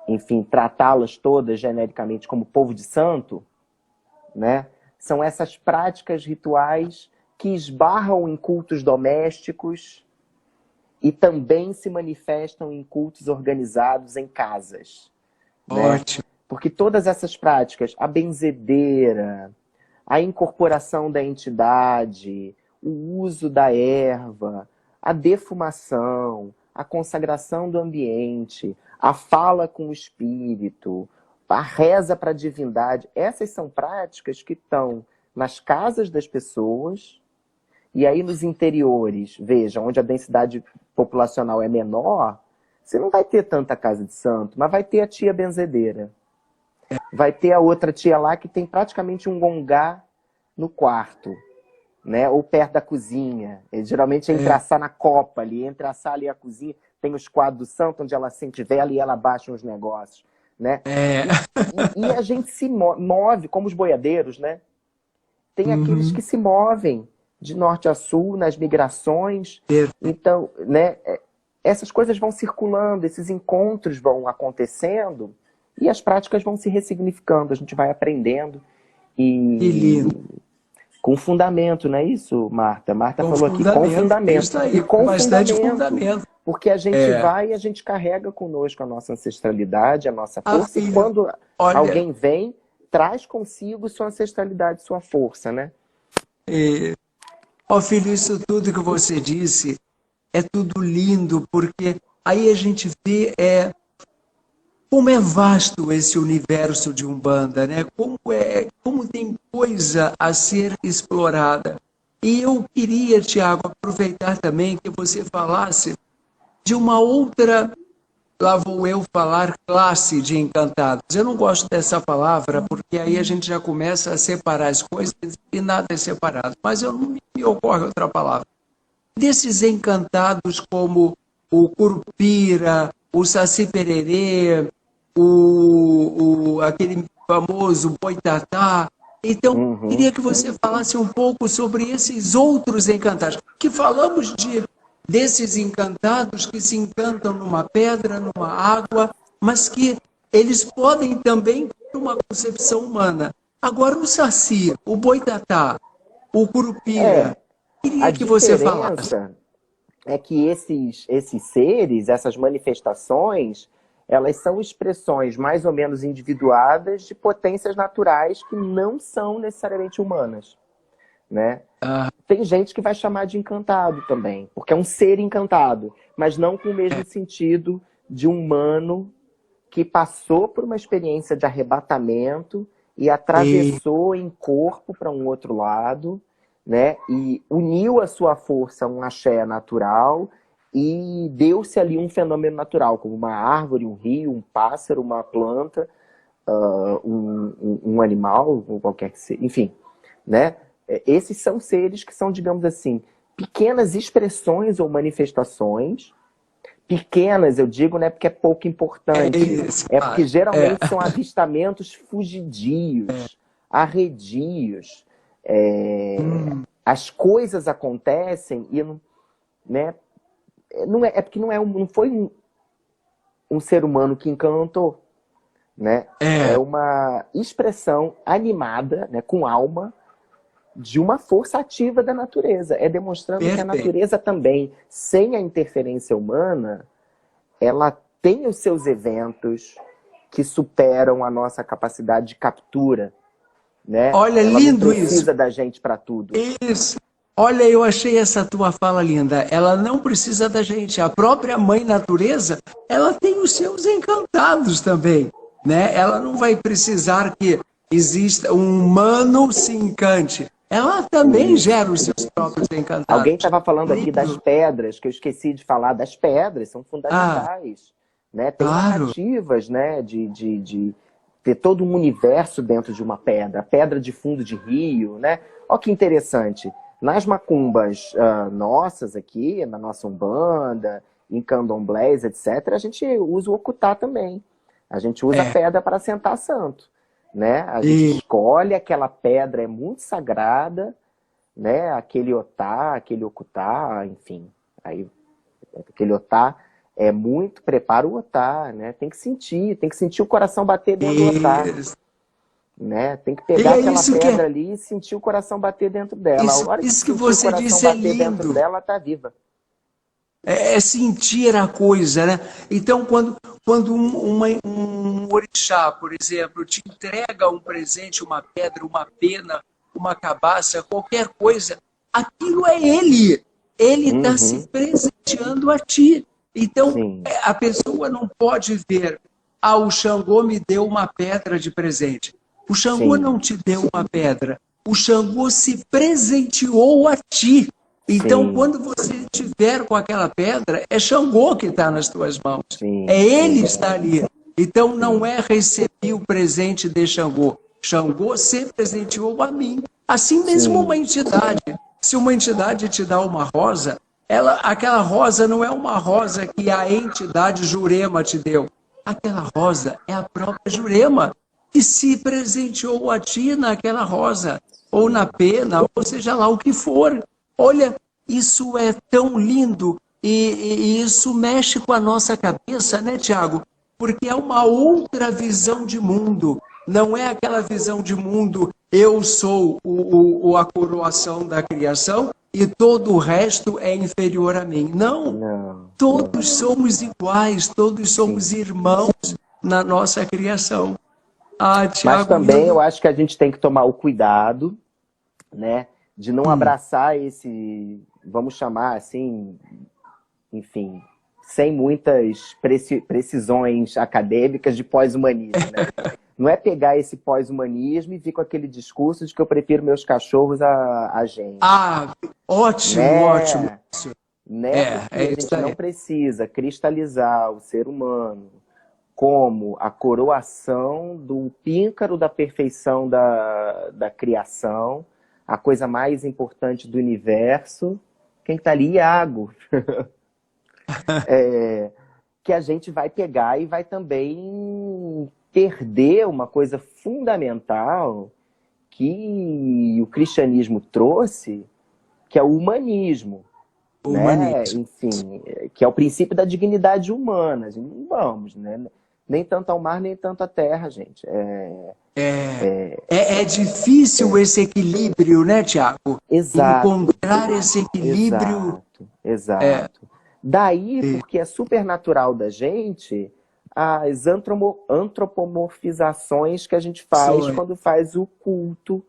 enfim, tratá-las todas genericamente como povo de santo, né? São essas práticas rituais que esbarram em cultos domésticos e também se manifestam em cultos organizados em casas, né? ótimo. Porque todas essas práticas, a benzedeira, a incorporação da entidade, o uso da erva, a defumação, a consagração do ambiente, a fala com o espírito, a reza para a divindade, essas são práticas que estão nas casas das pessoas e aí nos interiores, veja, onde a densidade populacional é menor, você não vai ter tanta casa de santo, mas vai ter a tia benzedeira. Vai ter a outra tia lá que tem praticamente um gongá no quarto, né? Ou perto da cozinha. Geralmente é entre a sala na copa ali, entre a sala e a cozinha, tem os quadros do santo, onde ela acende vela e ela baixa uns negócios, né? E a gente se move, como os boiadeiros, né? Tem aqueles que se movem de norte a sul, nas migrações. Então, né? Essas coisas vão circulando, esses encontros vão acontecendo e as práticas vão se ressignificando, a gente vai aprendendo. Que lindo. Com fundamento, não é isso, Marta? Marta Com falou aqui, com fundamento. Isso aí, E com bastante fundamento. porque a gente vai e a gente carrega conosco a nossa ancestralidade, a nossa força, e quando alguém vem, traz consigo sua ancestralidade, sua força, né? Filho, isso tudo que você disse é tudo lindo, porque aí a gente vê como é vasto esse universo de Umbanda, né? Como tem coisa a ser explorada. E eu queria, Tiago, aproveitar também que você falasse de uma outra, lá vou eu falar, classe de encantados. Eu não gosto dessa palavra, porque aí a gente já começa a separar as coisas e nada é separado. Mas eu não me ocorre outra palavra. Desses encantados como o Curupira, o Saci Pererê, aquele famoso Boitatá. Então, queria que você falasse um pouco sobre esses outros encantados. Que falamos desses encantados que se encantam numa pedra, numa água, mas que eles podem também ter uma concepção humana. Agora, o Saci, o Boitatá, o Curupira, queria que você falasse. É que esses seres, essas manifestações, elas são expressões mais ou menos individuadas de potências naturais que não são necessariamente humanas, né? Tem gente que vai chamar de encantado também, porque é um ser encantado, mas não com o mesmo sentido de humano que passou por uma experiência de arrebatamento e atravessou em corpo para um outro lado, né? E uniu a sua força a um axé natural e deu-se ali um fenômeno natural, como uma árvore, um rio, um pássaro, uma planta, um animal, ou qualquer que seja, enfim, né? Esses são seres que são, digamos assim, pequenas expressões ou manifestações pequenas, eu digo, não é porque é pouco importante, é porque geralmente são avistamentos fugidios, arredios. As coisas acontecem e, né, é porque não foi um ser humano que encantou, né? É uma expressão animada, né, com alma, de uma força ativa da natureza. É demonstrando que a natureza também, sem a interferência humana, ela tem os seus eventos que superam a nossa capacidade de captura, né? Olha, ela lindo não precisa isso. da gente para tudo. Isso. Olha, eu achei essa tua fala linda. Ela não precisa da gente. A própria mãe natureza, ela tem os seus encantados também, né? Ela não vai precisar que exista um humano se encante. Ela também gera os seus próprios encantados. Alguém estava falando aqui das pedras, que eu esqueci de falar. Das pedras, são fundamentais. Né? Tem narrativas, né, de ter todo um universo dentro de uma pedra. Pedra de fundo de rio, né? Olha que interessante. Nas macumbas nossas aqui, na nossa Umbanda, em candomblés, etc., a gente usa o ocutá também. A gente usa a pedra para sentar santo. Né? A gente escolhe aquela pedra, é muito sagrada, né? Aquele otá, aquele ocutá, enfim. Aí, aquele otá é muito, prepara o otá, né? Tem que sentir o coração bater dentro do otá. Né? Tem que pegar aquela pedra ali e sentir o coração bater dentro dela. A hora isso que você disse é lindo. Dentro dela, ela está viva. É sentir a coisa, né? Então, quando um orixá, por exemplo, te entrega um presente, uma pedra, uma pena, uma cabaça, qualquer coisa, aquilo é ele. Ele está se presenteando a ti. Então, a pessoa não pode ver, o Xangô me deu uma pedra de presente. O Xangô não te deu uma pedra. O Xangô se presenteou a ti. Então, quando você estiver com aquela pedra, é Xangô que está nas tuas mãos. É ele que está ali. Então, não é receber o presente de Xangô. Xangô se presenteou a mim. Assim mesmo uma entidade. Se uma entidade te dá uma rosa, aquela rosa não é uma rosa que a entidade Jurema te deu. Aquela rosa é a própria Jurema que se presenteou a ti naquela rosa, ou na pena, ou seja lá o que for. Olha, isso é tão lindo e isso mexe com a nossa cabeça, né, Tiago? Porque é uma outra visão de mundo. Não é aquela visão de mundo, eu sou a coroação da criação e todo o resto é inferior a mim. Não. Todos somos iguais, todos somos irmãos na nossa criação. Tiago, mas também eu acho que a gente tem que tomar o cuidado, né, de não abraçar esse, vamos chamar assim, enfim, sem muitas precisões acadêmicas de pós-humanismo, né? Não é pegar esse pós-humanismo e vir com aquele discurso de que eu prefiro meus cachorros a gente. Ótimo, né? ótimo. Né? Porque a gente não precisa cristalizar o ser humano como a coroação do píncaro da perfeição da criação, a coisa mais importante do universo. Quem está ali? Iago. Que a gente vai pegar e vai também perder uma coisa fundamental que o cristianismo trouxe, que é o humanismo. Né? Enfim, que é o princípio da dignidade humana. Não vamos, né? Nem tanto ao mar, nem tanto à terra, gente. É difícil esse equilíbrio, né, Tiago? Exato. Encontrar esse equilíbrio. Exato. Daí, porque é supernatural da gente, as antropomorfizações que a gente faz quando faz o culto.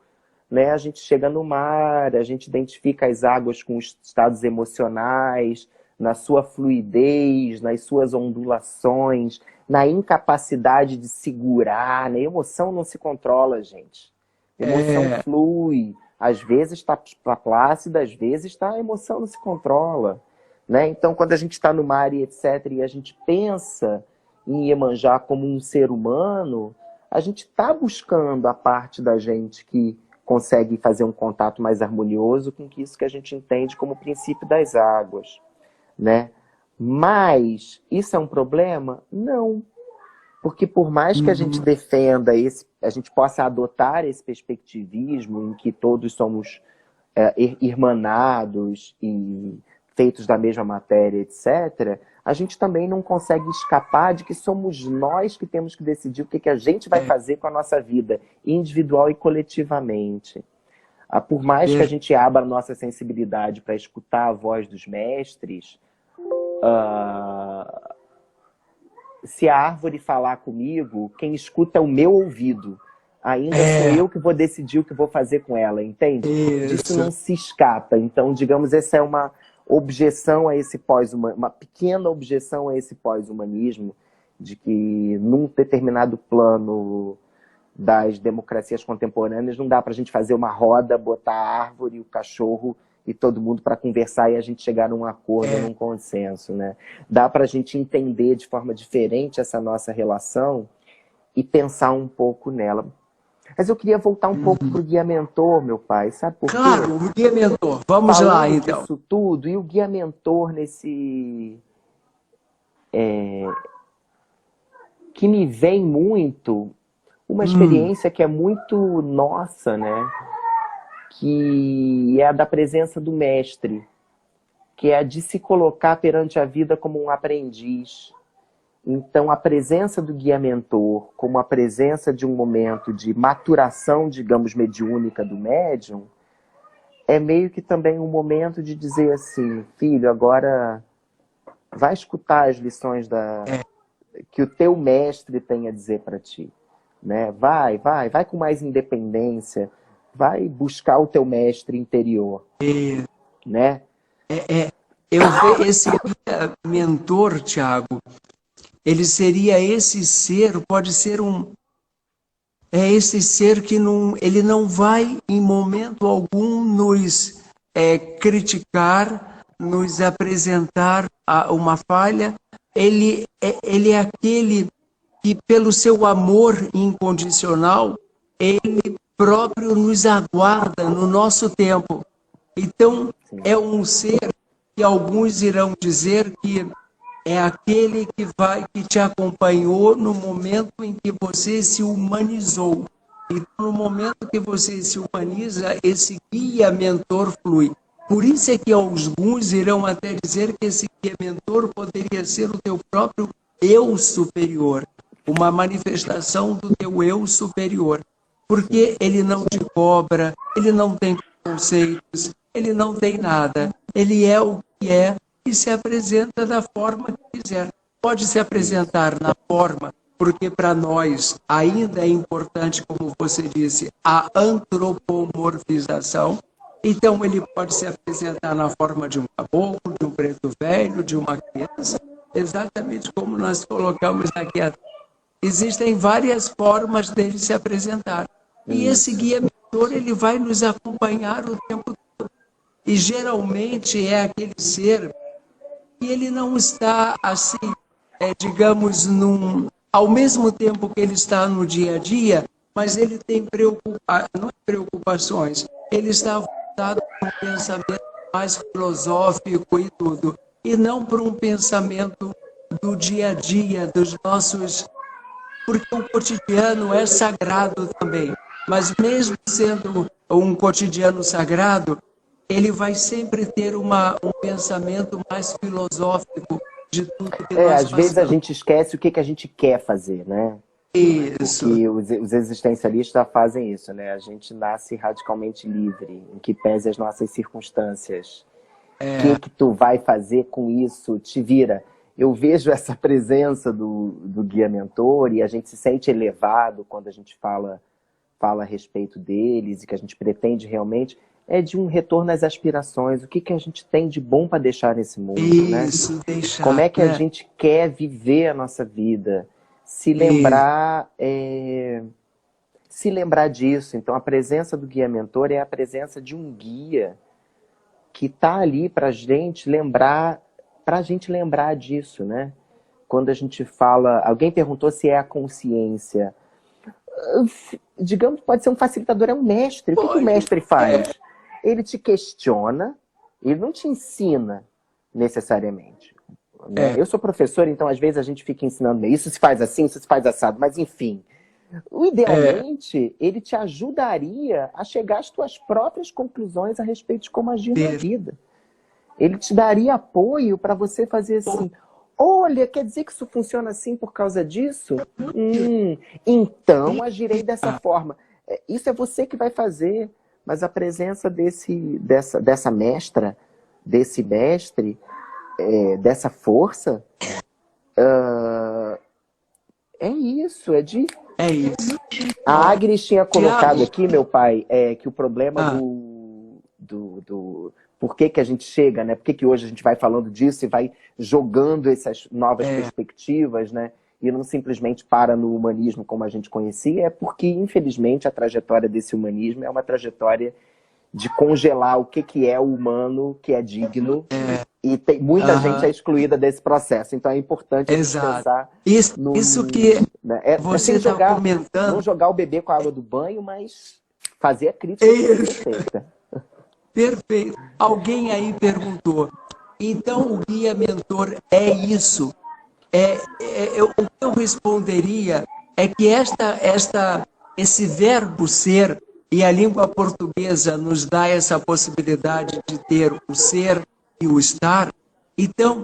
Né? A gente chega no mar, a gente identifica as águas com os estados emocionais, na sua fluidez, nas suas ondulações, na incapacidade de segurar. Né? A emoção não se controla, gente. A emoção flui. Às vezes está plácida, às vezes a emoção não se controla. Né? Então, quando a gente está no mar e etc., e a gente pensa em Iemanjá como um ser humano, a gente está buscando a parte da gente que consegue fazer um contato mais harmonioso com isso que a gente entende como o princípio das águas. Né? Mas isso é um problema? Não. Porque por mais que a gente defenda a gente possa adotar esse perspectivismo em que todos somos irmanados e feitos da mesma matéria, etc., a gente também não consegue escapar de que somos nós que temos que decidir o que a gente vai fazer com a nossa vida, individual e coletivamente. Por mais que a gente abra a nossa sensibilidade para escutar a voz dos mestres, se a árvore falar comigo, quem escuta é o meu ouvido. Ainda sou eu que vou decidir o que vou fazer com ela, entende? Isso não se escapa. Então, digamos, essa é uma objeção a esse pós-humanismo, uma pequena objeção a esse pós-humanismo, de que num determinado plano das democracias contemporâneas não dá para a gente fazer uma roda, botar a árvore, o cachorro e todo mundo para conversar e a gente chegar num acordo, num consenso, né? Dá para a gente entender de forma diferente essa nossa relação e pensar um pouco nela. Mas eu queria voltar um pouco para o guia mentor, meu pai, sabe por quê? Claro, o guia mentor. Vamos lá, então. Disso tudo, e o guia mentor nesse... que me vem muito, uma experiência que é muito nossa, né? Que é a da presença do mestre, que é a de se colocar perante a vida como um aprendiz. Então, a presença do guia-mentor, como a presença de um momento de maturação, digamos, mediúnica do médium, é meio que também um momento de dizer assim, filho, agora vai escutar as lições que o teu mestre tem a dizer para ti. Né? Vai com mais independência, vai buscar o teu mestre interior. Né? Eu vejo esse mentor, Tiago, ele seria esse ser, pode ser esse ser que ele não vai em momento algum nos criticar, nos apresentar uma falha. Ele é aquele que, pelo seu amor incondicional, ele próprio nos aguarda no nosso tempo. Então, é um ser que alguns irão dizer que é aquele que te acompanhou no momento em que você se humanizou. Então, no momento que você se humaniza, esse guia mentor flui. Por isso é que alguns irão até dizer que esse guia mentor poderia ser o teu próprio eu superior, uma manifestação do teu eu superior. Porque ele não te cobra, ele não tem conceitos, ele não tem nada. Ele é o que é e se apresenta da forma que quiser. Pode se apresentar na forma, porque para nós ainda é importante, como você disse, a antropomorfização. Então ele pode se apresentar na forma de um caboclo, de um preto velho, de uma criança, exatamente como nós colocamos aqui. Existem várias formas dele se apresentar. E esse guia mentor, ele vai nos acompanhar o tempo todo. E geralmente é aquele ser que ele não está assim, digamos, ao mesmo tempo que ele está no dia a dia, mas ele tem não preocupações, ele está voltado para um pensamento mais filosófico e tudo, e não para um pensamento do dia a dia, dos nossos... Porque o cotidiano é sagrado também, mas mesmo sendo um cotidiano sagrado, ele vai sempre ter um pensamento mais filosófico de tudo que nós às vezes a gente esquece o que a gente quer fazer, né? Isso. Porque os existencialistas fazem isso, né? A gente nasce radicalmente livre, em que pese as nossas circunstâncias. O que tu vai fazer com isso? Te vira. Eu vejo essa presença do guia mentor e a gente se sente elevado quando a gente fala a respeito deles e que a gente pretende realmente de um retorno às aspirações. O que a gente tem de bom para deixar nesse mundo, isso, né? Deixar, como é que a gente quer viver a nossa vida? Se lembrar disso. Então, a presença do guia mentor é a presença de um guia que está ali para a gente lembrar disso, né? Quando a gente fala... Alguém perguntou se é a consciência. Digamos, pode ser um facilitador, é um mestre. O que o mestre faz? Ele te questiona, ele não te ensina necessariamente. né? Eu sou professor, então às vezes a gente fica ensinando isso se faz assim, isso se faz assado, mas enfim. Idealmente, ele te ajudaria a chegar às tuas próprias conclusões a respeito de como agir na vida. Ele te daria apoio para você fazer assim, olha, quer dizer que isso funciona assim por causa disso? Então agirei dessa forma. Isso é você que vai fazer, mas a presença dessa mestra, desse mestre, dessa força, é isso, É isso. A Agnes tinha colocado aqui, meu pai, que o problema por que a gente chega, né? Por que hoje a gente vai falando disso e vai jogando essas novas perspectivas, né? E não simplesmente para no humanismo como a gente conhecia, é porque, infelizmente, a trajetória desse humanismo é uma trajetória de congelar o que é o humano, que é digno, e muita gente é excluída desse processo. Então é importante a gente pensar isso que né? você está comentando. Não jogar o bebê com a água do banho, mas fazer a crítica perfeita. Perfeito. Alguém aí perguntou, então o guia mentor é isso? O que eu responderia é que esse verbo ser, e a língua portuguesa nos dá essa possibilidade de ter o ser e o estar. Então,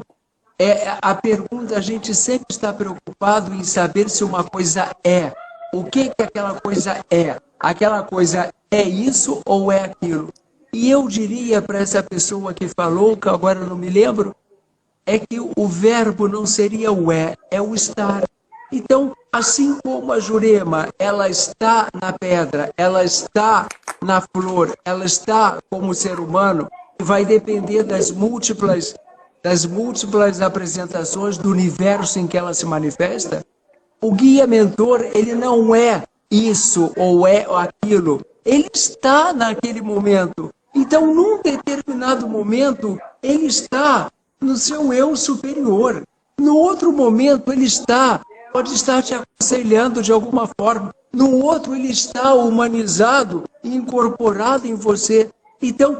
a pergunta, a gente sempre está preocupado em saber se uma coisa é. O que aquela coisa é? Aquela coisa é isso ou é aquilo? E eu diria para essa pessoa que falou, que agora eu não me lembro, é que o verbo não seria o é o estar. Então, assim como a Jurema, ela está na pedra, ela está na flor, ela está como ser humano, e vai depender das múltiplas apresentações do universo em que ela se manifesta. O guia mentor, ele não é isso ou é aquilo. Ele está naquele momento. Então, num determinado momento, ele está no seu eu superior. No outro momento, ele pode estar te aconselhando de alguma forma. No outro, ele está humanizado e incorporado em você. Então,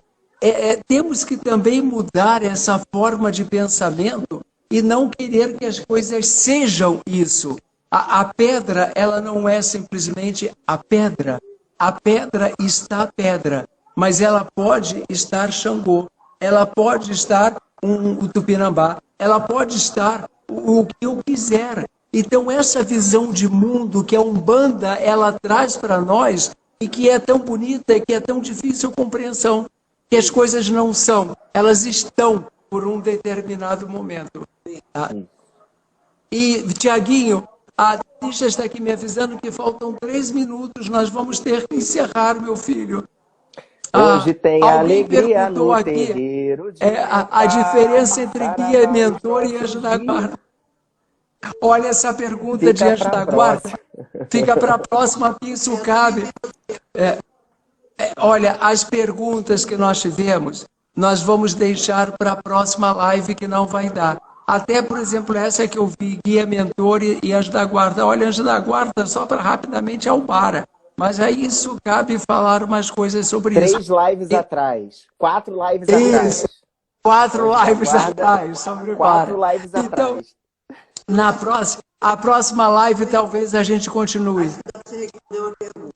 temos que também mudar essa forma de pensamento e não querer que as coisas sejam isso. A pedra, ela não é simplesmente a pedra. A pedra está pedra, mas ela pode estar Xangô, ela pode estar o Tupinambá, ela pode estar o que eu quiser. Então essa visão de mundo que a Umbanda ela traz para nós e que é tão bonita e que é tão difícil a compreensão, que as coisas não são, elas estão por um determinado momento. Tá? E, Tiaguinho, a Tisha está aqui me avisando que faltam 3 minutos, nós vamos ter que encerrar, meu filho. Hoje tem alegria no aqui, terreiro. A diferença entre guia, mentor e anjo da guarda. Olha essa pergunta de anjo da guarda. Fica para a próxima, que isso cabe. Olha, as perguntas que nós tivemos, nós vamos deixar para a próxima live que não vai dar. Até, por exemplo, essa que eu vi, guia, mentor e anjo da guarda. Olha, anjo da guarda, só para rapidamente Albara. Mas aí isso cabe falar umas coisas sobre isso. 3 lives atrás. 4 lives atrás. 4 lives atrás, sobre 4 lives então, atrás. A próxima live talvez a gente continue.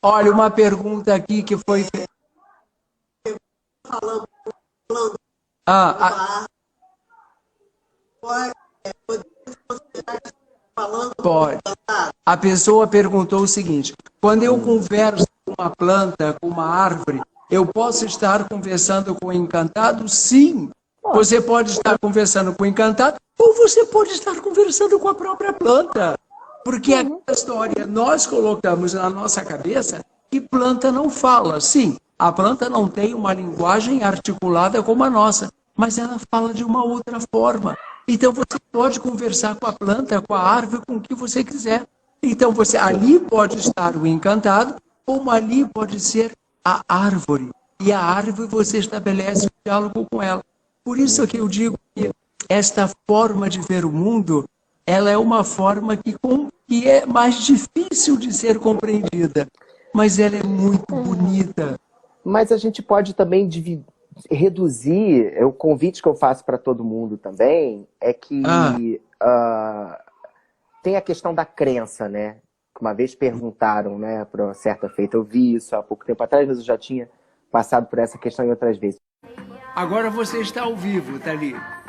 Olha, uma pergunta aqui que foi... Pode. A pessoa perguntou o seguinte: quando eu converso com uma planta, com uma árvore, eu posso estar conversando com o encantado? Sim. Você pode estar conversando com o encantado ou você pode estar conversando com a própria planta. Porque é aquela história, nós colocamos na nossa cabeça que planta não fala. Sim, a planta não tem uma linguagem articulada como a nossa, mas ela fala de uma outra forma. Então você pode conversar com a planta, com a árvore, com o que você quiser. Então ali pode estar o encantado, ou ali pode ser a árvore. E a árvore você estabelece um diálogo com ela. Por isso que eu digo que esta forma de ver o mundo, ela é uma forma que é mais difícil de ser compreendida, mas ela é muito bonita. Mas a gente pode também reduzir, o convite que eu faço para todo mundo também é que tem a questão da crença, né? Uma vez perguntaram, né, para uma certa feita, eu vi isso há pouco tempo atrás, mas eu já tinha passado por essa questão em outras vezes. Agora você está ao vivo, Thalita.